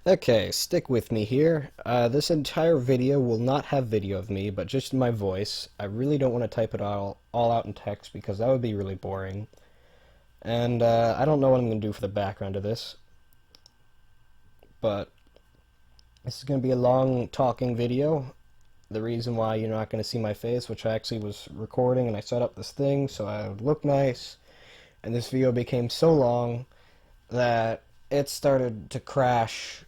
Okay, stick with me here. This entire video will not have video of me, but just my voice. I really don't want to type it all out in text because that would be really boring. And I don't know what I'm going to do for the background of this, but this is going to be a long talking video. The reason why you're not going to see my face, which I actually was recording and I set up this thing so I would look nice, and this video became so long that it started to crash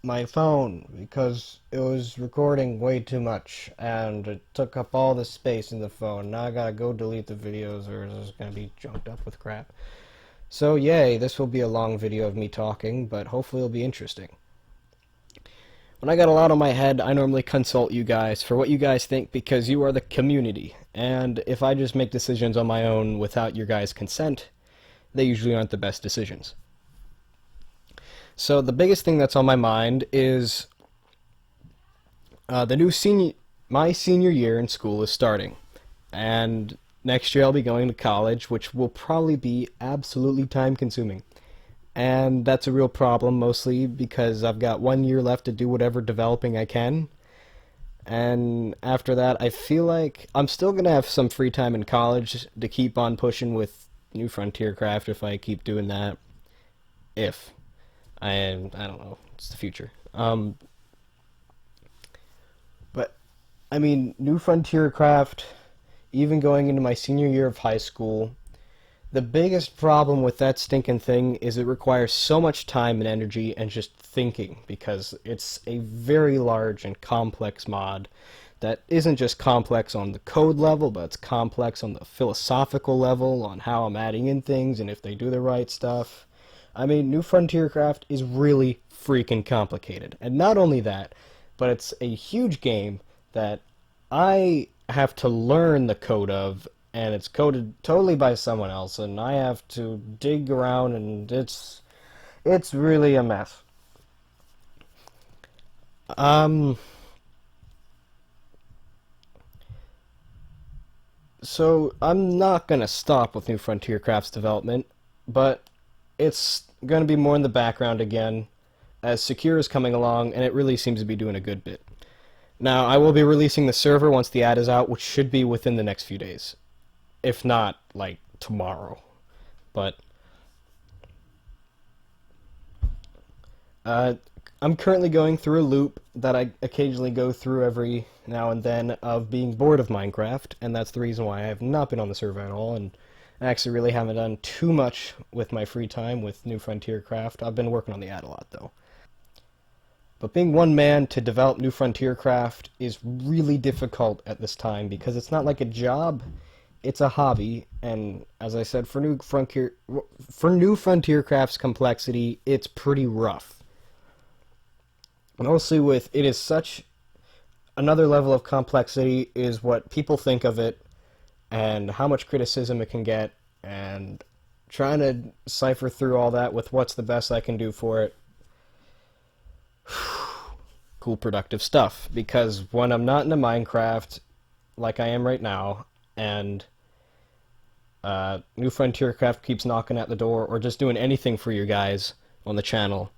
my phone because it was recording way too much and it took up all the space in the phone. Now I gotta go delete the videos or it's just gonna be junked up with crap. So yay, this will be a long video of me talking, but hopefully it'll be interesting. When I got a lot on my head, I normally consult you guys for what you guys think because you are the community. And if I just make decisions on my own without your guys' consent, they usually aren't the best decisions. So the biggest thing that's on my mind is my senior year in school is starting, and next year I'll be going to college, which will probably be absolutely time consuming. And that's a real problem, mostly because I've got 1 year left to do whatever developing I can. And after that, I feel like I'm still going to have some free time in college to keep on pushing with New Frontier Craft if I keep doing that. If. I don't know. It's the future. But I mean, New Frontier Craft, even going into my senior year of high school, the biggest problem with that stinking thing is it requires so much time and energy and just thinking because it's a very large and complex mod that isn't just complex on the code level, but it's complex on the philosophical level, on how I'm adding in things and if they do the right stuff. I mean, New Frontier Craft is really freaking complicated. And not only that, but it's a huge game that I have to learn the code of, and it's coded totally by someone else, and I have to dig around, and it's really a mess. Um, so I'm not gonna stop with New Frontier Craft's development, but it's going to be more in the background again, as Secure is coming along, and it really seems to be doing a good bit. Now, I will be releasing the server once the ad is out, which should be within the next few days. If not, like, tomorrow. But, uh, I'm currently going through a loop that I occasionally go through every now and then of being bored of Minecraft, and that's the reason why I have not been on the server at all, and I actually really haven't done too much with my free time with New Frontier Craft. I've been working on the ad a lot, though. But being one man to develop New Frontier Craft is really difficult at this time because it's not like a job, it's a hobby. And as I said, for New Frontier Craft's complexity, it's pretty rough. Mostly with it is such another level of complexity is what people think of it and how much criticism it can get, and trying to cipher through all that with what's the best I can do for it. Cool, productive stuff, because when I'm not into Minecraft, like I am right now, and New Frontier Craft keeps knocking at the door, or just doing anything for you guys on the channel,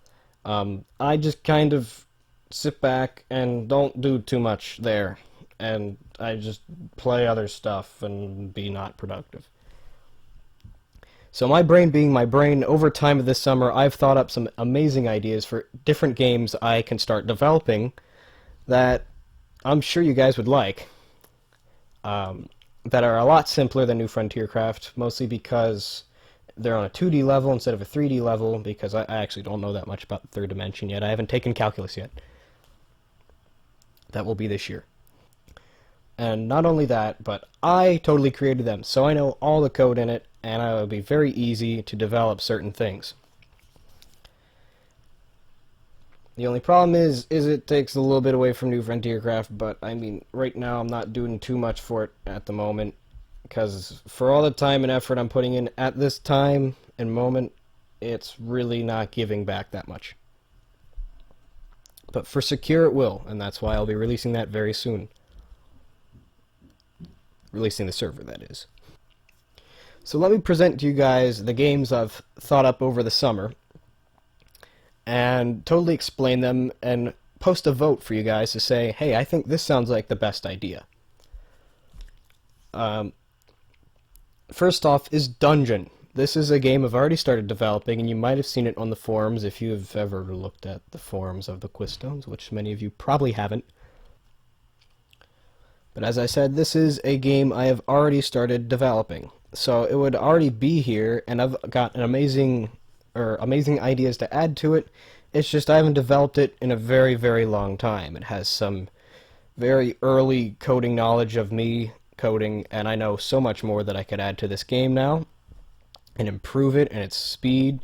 I just kind of sit back and don't do too much there, and I just play other stuff and be not productive. So my brain being my brain, over time of this summer, I've thought up some amazing ideas for different games I can start developing that I'm sure you guys would like, that are a lot simpler than New Frontier Craft, mostly because they're on a 2D level instead of a 3D level, because I actually don't know that much about the third dimension yet. I haven't taken calculus yet. That will be this year. And not only that, but I totally created them, so I know all the code in it, and it will be very easy to develop certain things. The only problem is it takes a little bit away from New Frontier Craft, but I mean, right now I'm not doing too much for it at the moment, because for all the time and effort I'm putting in at this time and moment, it's really not giving back that much. But for Secure it will, and that's why I'll be releasing that very soon. Releasing the server, that is. So let me present to you guys the games I've thought up over the summer, and totally explain them and post a vote for you guys to say, hey, I think this sounds like the best idea. Um, First off is Dungeon. This is a game I've already started developing, and you might have seen it on the forums if you've ever looked at the forums of the Quizstones, which many of you probably haven't. But as I said, this is a game I have already started developing. So it would already be here, and I've got an amazing ideas to add to it. It's just I haven't developed it in a very, very long time. It has some very early coding knowledge of me coding, and I know so much more that I could add to this game now and improve it and its speed.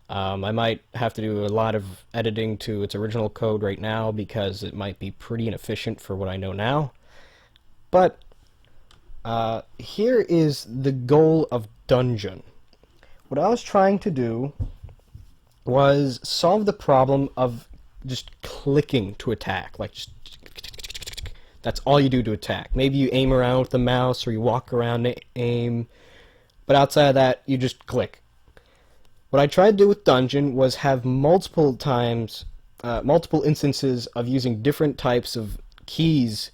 I might have to do a lot of editing to its original code right now because it might be pretty inefficient for what I know now. But here is the goal of Dungeon. What I was trying to do was solve the problem of just clicking to attack. Like, just that's all you do to attack. Maybe you aim around with the mouse or you walk around and aim, but outside of that, you just click. What I tried to do with Dungeon was have multiple instances of using different types of keys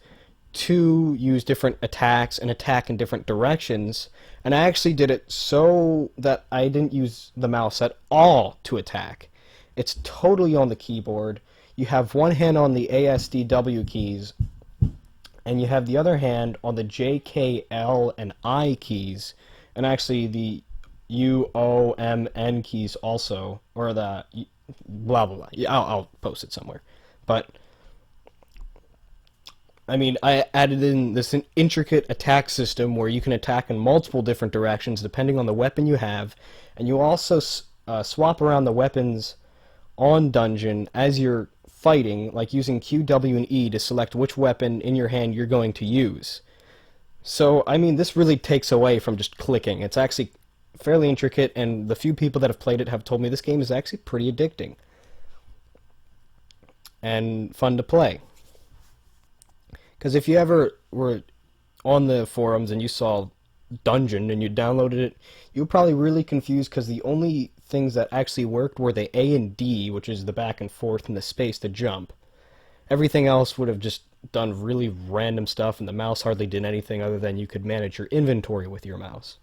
to use different attacks and attack in different directions. And I actually did it so that I didn't use the mouse at all to attack. It's totally on the keyboard. You have one hand on the ASDW keys, and you have the other hand on the J, K, L, and I keys, and actually the U, O, M, N keys also, or the blah, blah, blah. Yeah, I'll post it somewhere. But I mean, I added in this intricate attack system where you can attack in multiple different directions depending on the weapon you have, and you also swap around the weapons on Dungeon as you're fighting, like using Q, W, and E to select which weapon in your hand you're going to use. So, I mean, this really takes away from just clicking. It's actually fairly intricate, and the few people that have played it have told me this game is actually pretty addicting and fun to play. Because if you ever were on the forums and you saw Dungeon and you downloaded it, you were probably really confused because the only things that actually worked were the A and D, which is the back and forth, and the space to jump. Everything else would have just done really random stuff, and the mouse hardly did anything other than you could manage your inventory with your mouse.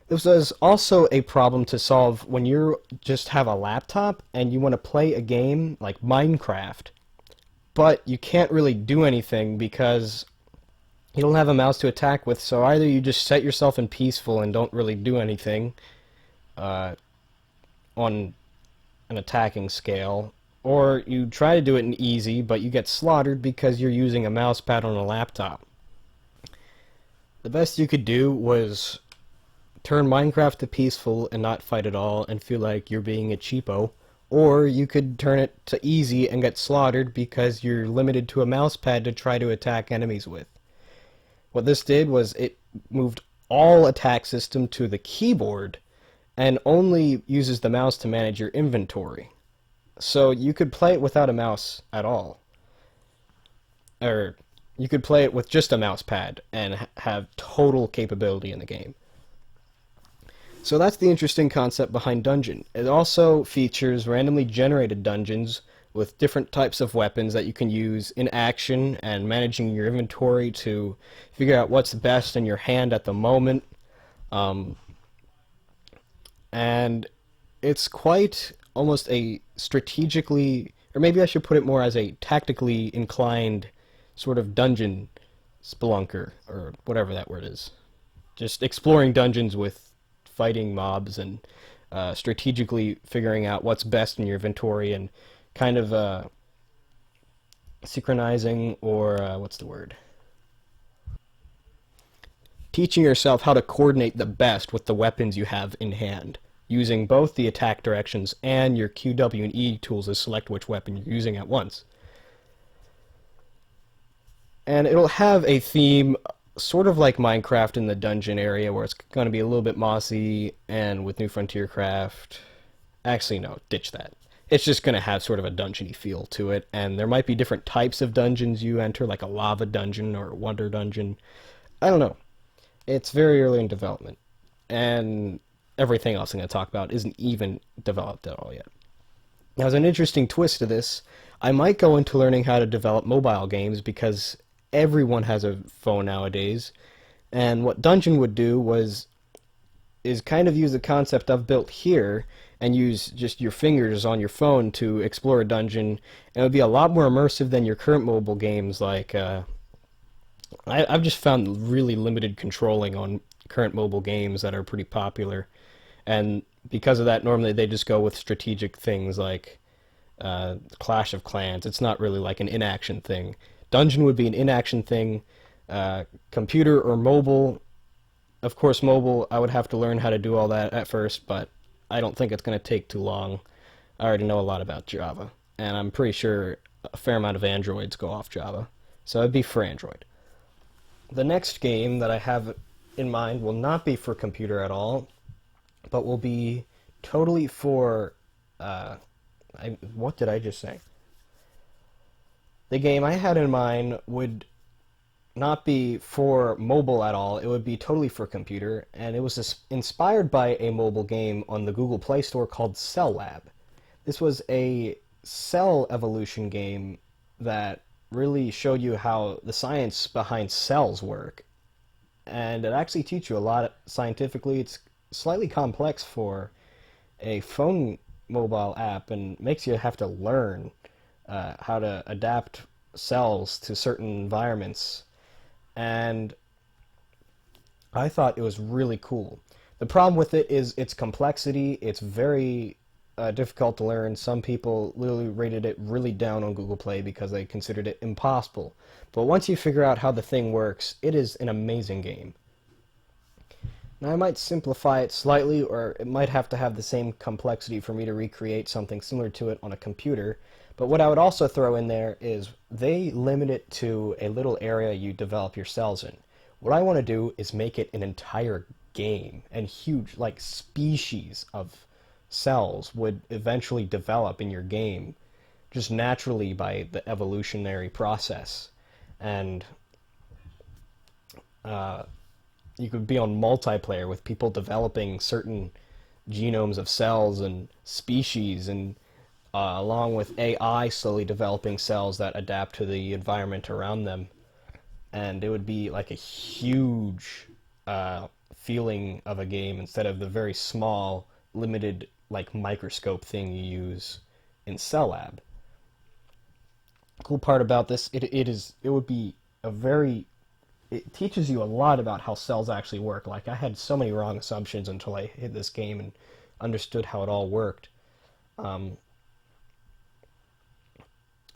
This was also a problem to solve when you just have a laptop and you want to play a game like Minecraft, but you can't really do anything because you don't have a mouse to attack with, so either you just set yourself in peaceful and don't really do anything on an attacking scale, or you try to do it in easy, but you get slaughtered because you're using a mouse pad on a laptop. The best you could do was turn Minecraft to peaceful and not fight at all and feel like you're being a cheapo, or you could turn it to easy and get slaughtered because you're limited to a mouse pad to try to attack enemies with. What this did was it moved all attack system to the keyboard and only uses the mouse to manage your inventory. So you could play it without a mouse at all. Or you could play it with just a mouse pad and have total capability in the game. So that's the interesting concept behind Dungeon. It also features randomly generated dungeons with different types of weapons that you can use in action and managing your inventory to figure out what's best in your hand at the moment. And it's quite almost a strategically, or maybe I should put it more as a tactically inclined sort of dungeon spelunker, or whatever that word is. Just exploring dungeons with fighting mobs and strategically figuring out what's best in your inventory and kind of synchronizing, or what's the word? Teaching yourself how to coordinate the best with the weapons you have in hand, using both the attack directions and your Q, W, and E tools to select which weapon you're using at once. And it'll have a theme sort of like Minecraft in the dungeon area, where it's going to be a little bit mossy, and with New Frontier Craft... Actually, no, ditch that. It's just going to have sort of a dungeony feel to it, and there might be different types of dungeons you enter, like a lava dungeon or a wonder dungeon. I don't know. It's very early in development, and everything else I'm going to talk about isn't even developed at all yet. Now, as an interesting twist to this, I might go into learning how to develop mobile games because everyone has a phone nowadays. And what Dungeon would do was is kind of use the concept I've built here and use just your fingers on your phone to explore a dungeon. And it would be a lot more immersive than your current mobile games. I've just found really limited controlling on current mobile games that are pretty popular, and because of that, normally they just go with strategic things like Clash of Clans. It's not really like an inaction thing. Dungeon would be an inaction thing. Computer or mobile, of course, mobile, I would have to learn how to do all that at first, but I don't think it's going to take too long. I already know a lot about Java, and I'm pretty sure a fair amount of Androids go off Java, so it'd be for Android. The next game that I have in mind will not be for computer at all, but will be totally for. What did I just say? The game I had in mind would not be for mobile at all. It would be totally for computer, and it was inspired by a mobile game on the Google Play Store called Cell Lab. This was a cell evolution game that really showed you how the science behind cells work, and it actually teaches you a lot scientifically. It's slightly complex for a phone mobile app and makes you have to learn how to adapt cells to certain environments. And I thought it was really cool. The problem with it is its complexity. It's very difficult to learn. Some people literally rated it really down on Google Play because they considered it impossible. But once you figure out how the thing works, it is an amazing game. Now, I might simplify it slightly, or it might have to have the same complexity for me to recreate something similar to it on a computer. But what I would also throw in there is they limit it to a little area you develop your cells in. What I want to do is make it an entire game, and huge, like, species of cells would eventually develop in your game just naturally by the evolutionary process. And you could be on multiplayer with people developing certain genomes of cells and species, and along with AI slowly developing cells that adapt to the environment around them. And it would be like a huge feeling of a game instead of the very small, limited, like microscope thing you use in Cell Lab. Cool part about this, it would be a very it teaches you a lot about how cells actually work. Like, I had so many wrong assumptions until I hit this game and understood how it all worked. Um,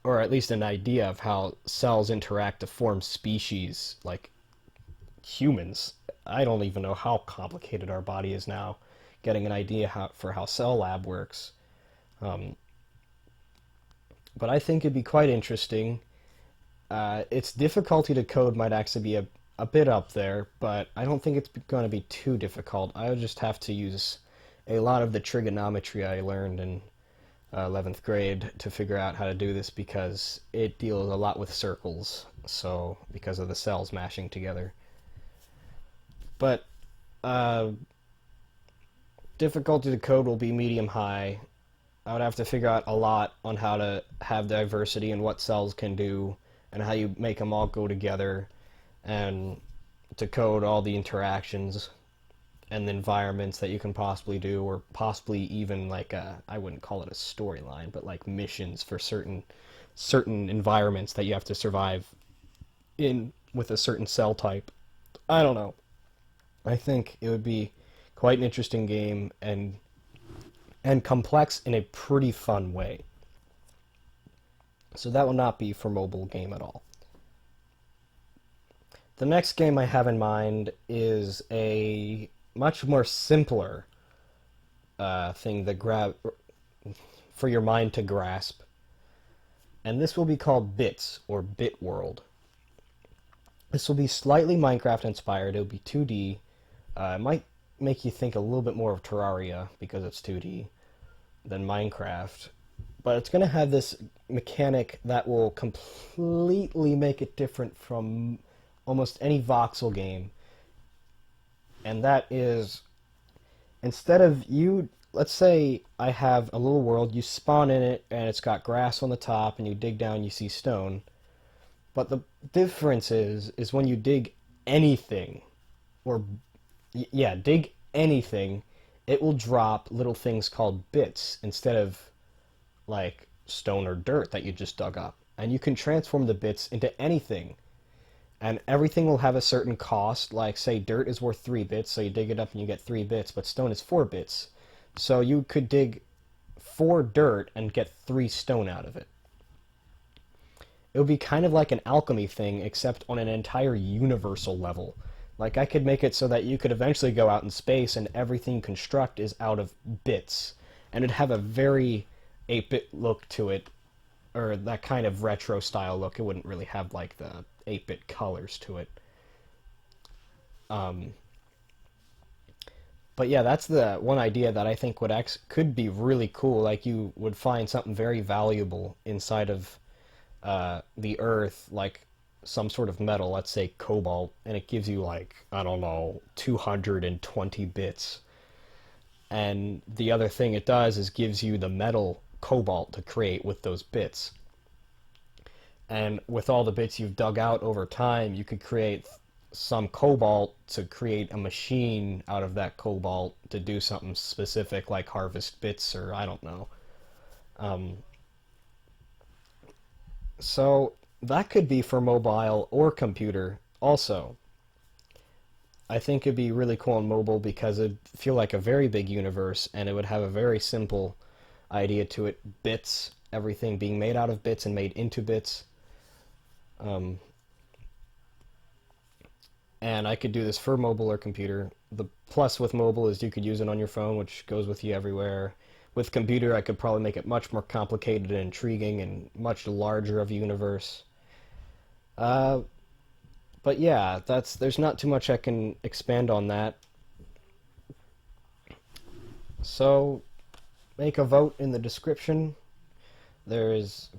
or at least an idea of how cells interact to form species like humans. I don't even know how complicated our body is now. Getting an idea for how Cell Lab works. Um, but I think it'd be quite interesting. Its difficulty to code might actually be a bit up there, but I don't think it's going to be too difficult. I would just have to use a lot of the trigonometry I learned in 11th grade to figure out how to do this, because it deals a lot with circles, so because of the cells mashing together. But difficulty to code will be medium high. I would have to figure out a lot on how to have diversity and what cells can do and how you make them all go together, and to code all the interactions and the environments that you can possibly do, or possibly even like I wouldn't call it a storyline, but like missions for certain environments that you have to survive in with a certain cell type. I don't know. I think it would be quite an interesting game, and complex in a pretty fun way. So that will not be for mobile game at all. The next game I have in mind is a much more simpler thing that for your mind to grasp, and this will be called Bits, or Bit World. This will be slightly Minecraft inspired. It will be 2D. It might make you think a little bit more of Terraria because it's 2D than Minecraft, but it's going to have this mechanic that will completely make it different from almost any voxel game, and that is, instead of you let's say I have a little world, you spawn in it, and it's got grass on the top, and you dig down, you see stone. But the difference is when you dig anything, or yeah, dig anything, it will drop little things called bits instead of like stone or dirt that you just dug up. And you can transform the bits into anything. And everything will have a certain cost. Like, say, dirt is worth 3 bits, so you dig it up and you get 3 bits, but stone is 4 bits. So you could dig 4 dirt and get 3 stone out of it. It would be kind of like an alchemy thing, except on an entire universal level. Like, I could make it so that you could eventually go out in space and everything you construct is out of bits. And it'd have a very 8-bit look to it, or that kind of retro style look. It wouldn't really have like the 8-bit colors to it. Um, but yeah, that's the one idea that I think could be really cool. Like you would find something very valuable inside of the Earth, like some sort of metal, let's say cobalt, and it gives you like, I don't know, 220 bits. And the other thing it does is gives you the metal cobalt to create with those bits. And with all the bits you've dug out over time, you could create some cobalt to create a machine out of that cobalt to do something specific like harvest bits or I don't know. Um, so that could be for mobile or computer also. I think it'd be really cool on mobile because it'd feel like a very big universe and it would have a very simple idea to it. Bits, everything being made out of bits and made into bits. Um, and I could do this for mobile or computer. The plus with mobile is you could use it on your phone, which goes with you everywhere. With computer, I could probably make it much more complicated and intriguing and much larger of a universe. Uh, but yeah, there's not too much I can expand on that. So make a vote in the description. There's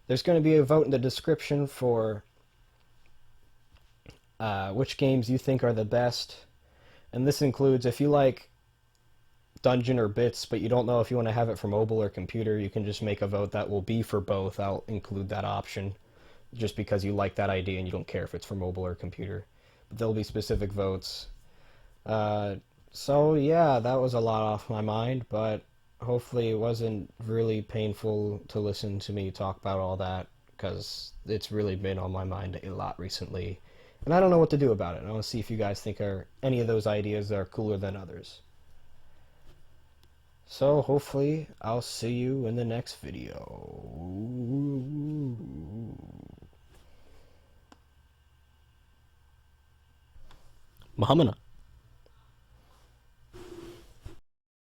there's going to be a vote in the description for which games you think are the best. And this includes if you like Dungeon or Bits, but you don't know if you want to have it for mobile or computer, you can just make a vote that will be for both. I'll include that option just because you like that idea and you don't care if it's for mobile or computer. But there'll be specific votes. Uh, so yeah, that was a lot off my mind, but hopefully it wasn't really painful to listen to me talk about all that because it's really been on my mind a lot recently. And I don't know what to do about it. I want to see if you guys think any of those ideas are cooler than others. So hopefully I'll see you in the next video. Muhammad.